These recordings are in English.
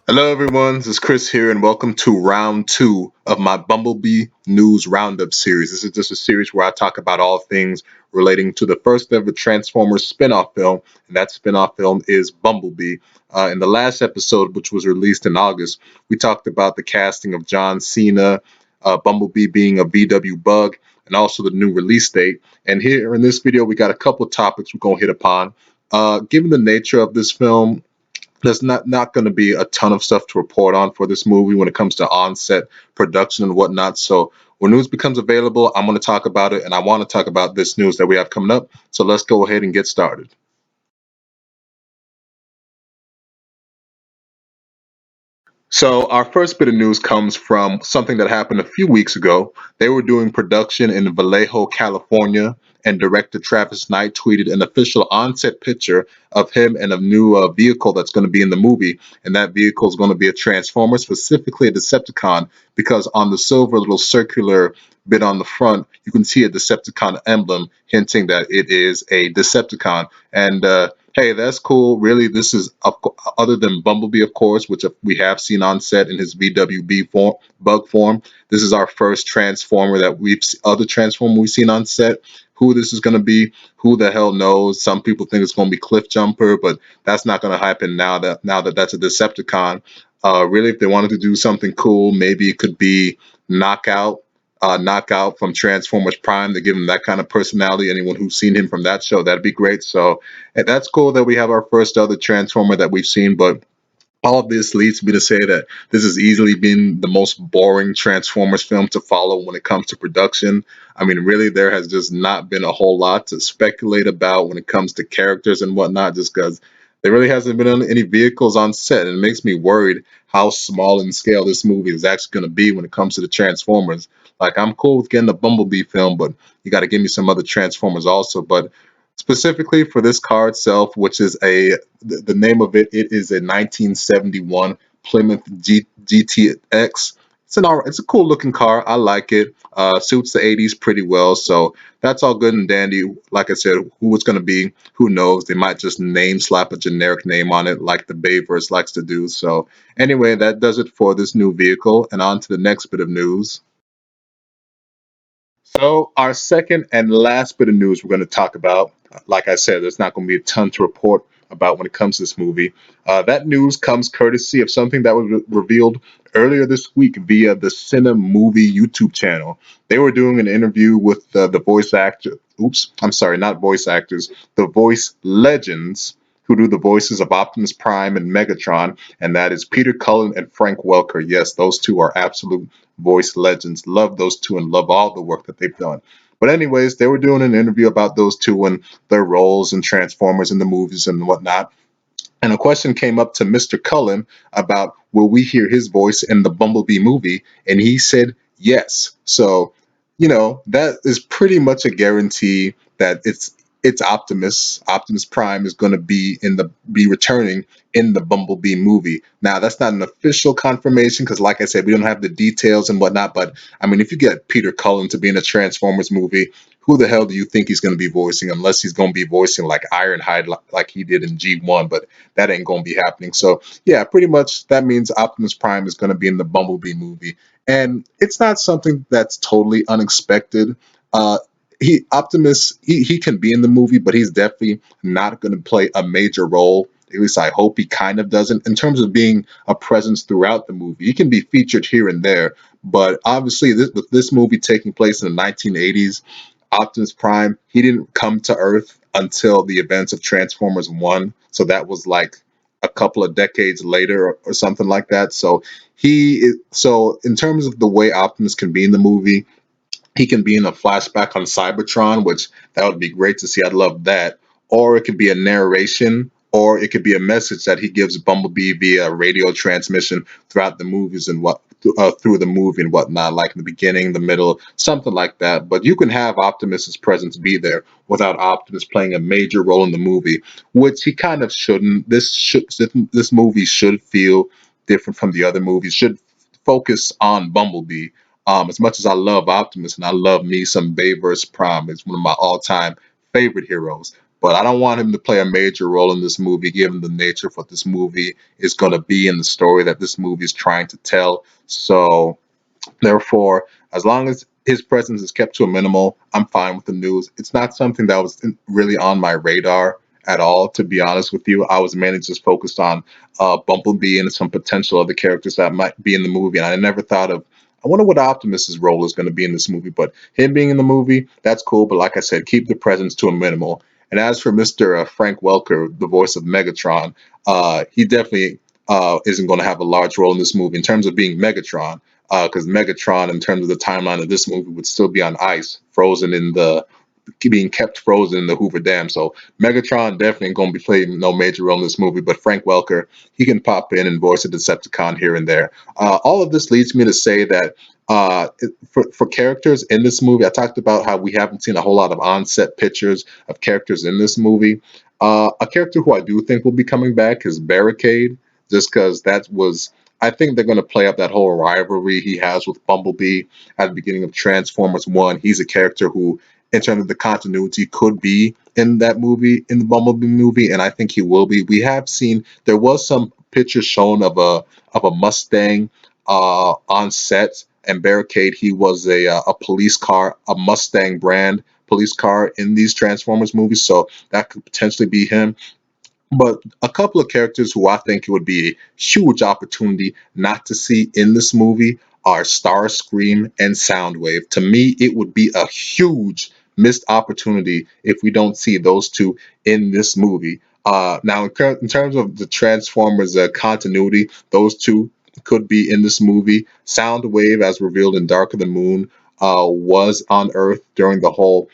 Hello, everyone. This is Chris here, and welcome to round two of my Bumblebee News Roundup series. This is just a series where I talk about all things relating to the first ever Transformers spin-off film, and that spin-off film is Bumblebee. In the last episode, which was released in August, we talked about the casting of John Cena, Bumblebee being a VW bug, and also the new release date. And here in this video, we got a couple of topics we're going to hit upon. Given the nature of this film, there's not going to be a ton of stuff to report on for this movie when it comes to on-set production and whatnot. So when news becomes available, I'm going to talk about it, and I want to talk about this news that we have coming up. So let's go ahead and get started. So our first bit of news comes from something that happened a few weeks ago. They were doing production in Vallejo, California, and director Travis Knight tweeted an official on-set picture of him and a new vehicle that's going to be in the movie, and that vehicle is going to be a Transformer, specifically a Decepticon, because on the silver little circular bit on the front, you can see a Decepticon emblem, hinting that it is a Decepticon. And hey, that's cool. Really, this is other than Bumblebee, of course, which we have seen on set in his VWB form, bug form. This is our first Transformer that other Transformer we've seen on set. Who this is going to be, who the hell knows? Some people think it's going to be Cliff Jumper, but that's not going to happen now that that's a Decepticon. Really, if they wanted to do something cool, maybe it could be Knockout. Knockout from Transformers Prime to give him that kind of personality. Anyone who's seen him from that show, that'd be great. So and that's cool that we have our first other Transformer that we've seen, but all of this leads me to say that this has easily been the most boring Transformers film to follow when it comes to production. I mean, really, there has just not been a whole lot to speculate about when it comes to characters and whatnot, just because there really hasn't been any vehicles on set. And it makes me worried how small in scale this movie is actually going to be when it comes to the Transformers. Like, I'm cool with getting a Bumblebee film, but you got to give me some other Transformers also. But specifically for this car itself, which is the name of it is a 1971 Plymouth GTX. It's a cool looking car. I like it. Suits the 80s pretty well. So that's all good and dandy. Like I said, who it's going to be, who knows? They might just name slap a generic name on it like the Bayverse likes to do. So anyway, that does it for this new vehicle. And on to the next bit of news. So, our second and last bit of news we're going to talk about, like I said, there's not going to be a ton to report about when it comes to this movie. That news comes courtesy of something that was revealed earlier this week via the Cine Movie YouTube channel. They were doing an interview with the voice actor. Oops, I'm sorry, not voice actors, the voice legends who do the voices of Optimus Prime and Megatron, and that is Peter Cullen and Frank Welker. Yes, those two are absolute voice legends. Love those two and love all the work that they've done. But anyways, they were doing an interview about those two and their roles and Transformers in the movies and whatnot. And a question came up to Mr. Cullen about will we hear his voice in the Bumblebee movie? And he said yes. So, that is pretty much a guarantee that it's Optimus Prime is going to be returning in the Bumblebee movie. Now, that's not an official confirmation because, like I said, we don't have the details and whatnot. But I mean, if you get Peter Cullen to be in a Transformers movie, who the hell do you think he's going to be voicing? Unless he's going to be voicing like Ironhide, like he did in G1. But that ain't going to be happening. So yeah, pretty much that means Optimus Prime is going to be in the Bumblebee movie, and it's not something that's totally unexpected. Uh, he Optimus he can be in the movie, but he's definitely not going to play a major role. At least I hope he kind of doesn't. In terms of being a presence throughout the movie, he can be featured here and there. But obviously, with this movie taking place in the 1980s, Optimus Prime, he didn't come to Earth until the events of Transformers 1. So that was like a couple of decades later or something like that. So in terms of the way Optimus can be in the movie, he can be in a flashback on Cybertron, which that would be great to see. I'd love that. Or it could be a narration, or it could be a message that he gives Bumblebee via radio transmission throughout the movies and through the movie and whatnot, like in the beginning, the middle, something like that. But you can have Optimus's presence be there without Optimus playing a major role in the movie, which he kind of shouldn't. This movie should feel different from the other movies. Should focus on Bumblebee. As much as I love Optimus and I love me some Bayverse Prime, it's one of my all-time favorite heroes. But I don't want him to play a major role in this movie, given the nature of what this movie is going to be and the story that this movie is trying to tell. So therefore, as long as his presence is kept to a minimal, I'm fine with the news. It's not something that was really on my radar at all, to be honest with you. I was mainly just focused on Bumblebee and some potential other characters that might be in the movie. And I never thought of, I wonder what Optimus's role is going to be in this movie. But him being in the movie, that's cool. But like I said, keep the presence to a minimal. And as for Mr. Frank Welker, the voice of Megatron, he definitely isn't going to have a large role in this movie in terms of being Megatron, because Megatron, in terms of the timeline of this movie, would still be on ice, frozen in the being kept frozen in the Hoover Dam. So Megatron definitely ain't going to be playing no major role in this movie, but Frank Welker, he can pop in and voice a Decepticon here and there. All of this leads me to say that for characters in this movie, I talked about how we haven't seen a whole lot of on-set pictures of characters in this movie. A character who I do think will be coming back is Barricade, just because that was, I think they're going to play up that whole rivalry he has with Bumblebee at the beginning of Transformers 1. He's a character who, in terms of the continuity, could be in that movie, in the Bumblebee movie, and I think he will be. We have seen, there was some pictures shown of a Mustang on set, and Barricade, he was a police car, a Mustang brand police car in these Transformers movies, so that could potentially be him. But a couple of characters who I think it would be a huge opportunity not to see in this movie are Starscream and Soundwave. To me, it would be a huge missed opportunity if we don't see those two in this movie. Now, in terms of the Transformers continuity, those two could be in this movie. Soundwave, as revealed in Dark of the Moon, was on Earth during the whole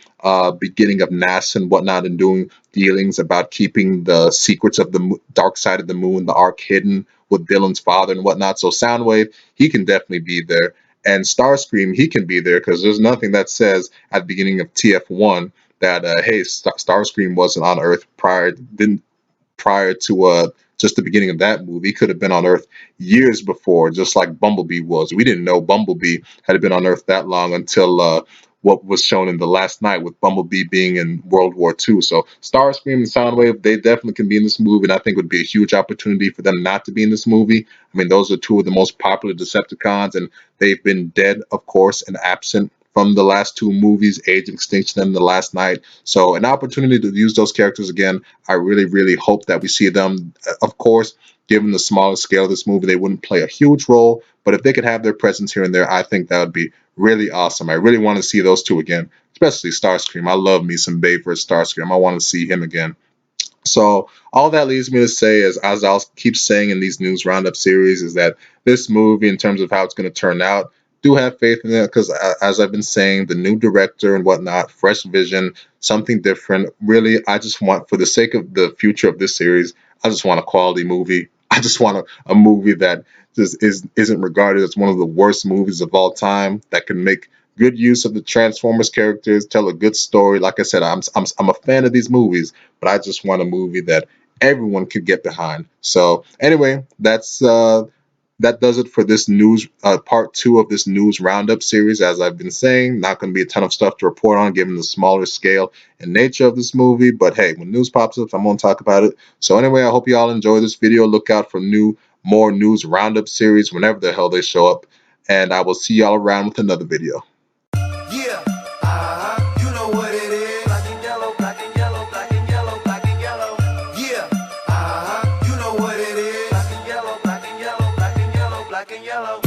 beginning of NASA and whatnot, and doing dealings about keeping the secrets of the dark side of the moon, the arc, hidden with Dylan's father and whatnot. So Soundwave, he can definitely be there. And Starscream, he can be there because there's nothing that says at the beginning of TF1 that, hey, Starscream wasn't on Earth prior to just the beginning of that movie. He could have been on Earth years before, just like Bumblebee was. We didn't know Bumblebee had been on Earth that long until what was shown in The Last Night with Bumblebee being in World War II. So Starscream and Soundwave, they definitely can be in this movie, and I think it would be a huge opportunity for them not to be in this movie. I mean, those are two of the most popular Decepticons, and they've been dead, of course, and absent from the last two movies, Age of Extinction and The Last Night. So an opportunity to use those characters again. I really, really hope that we see them. Of course, given the smaller scale of this movie, they wouldn't play a huge role, but if they could have their presence here and there, I think that would be really awesome. I really want to see those two again, especially Starscream. I love me some Bayverse Starscream. I want to see him again. So all that leads me to say is, as I'll keep saying in these news roundup series, is that this movie, in terms of how it's going to turn out, do have faith in it because, as I've been saying, the new director and whatnot, fresh vision, something different. Really, I just want, for the sake of the future of this series, I just want a quality movie. I just want a movie that just isn't regarded as one of the worst movies of all time, that can make good use of the Transformers characters, tell a good story. Like I said, I'm a fan of these movies, but I just want a movie that everyone could get behind. So anyway, that does it for this news part two of this news roundup series. As I've been saying, not going to be a ton of stuff to report on given the smaller scale and nature of this movie. But hey, when news pops up, I'm going to talk about it. So anyway, I hope you all enjoy this video. Look out for more news roundup series whenever the hell they show up. And I will see y'all around with another video. Yeah, you know what it is. Black and yellow, black and yellow, black and yellow, black and yellow. Yeah, you know what it is. Black and yellow, black and yellow, black and yellow, black and yellow.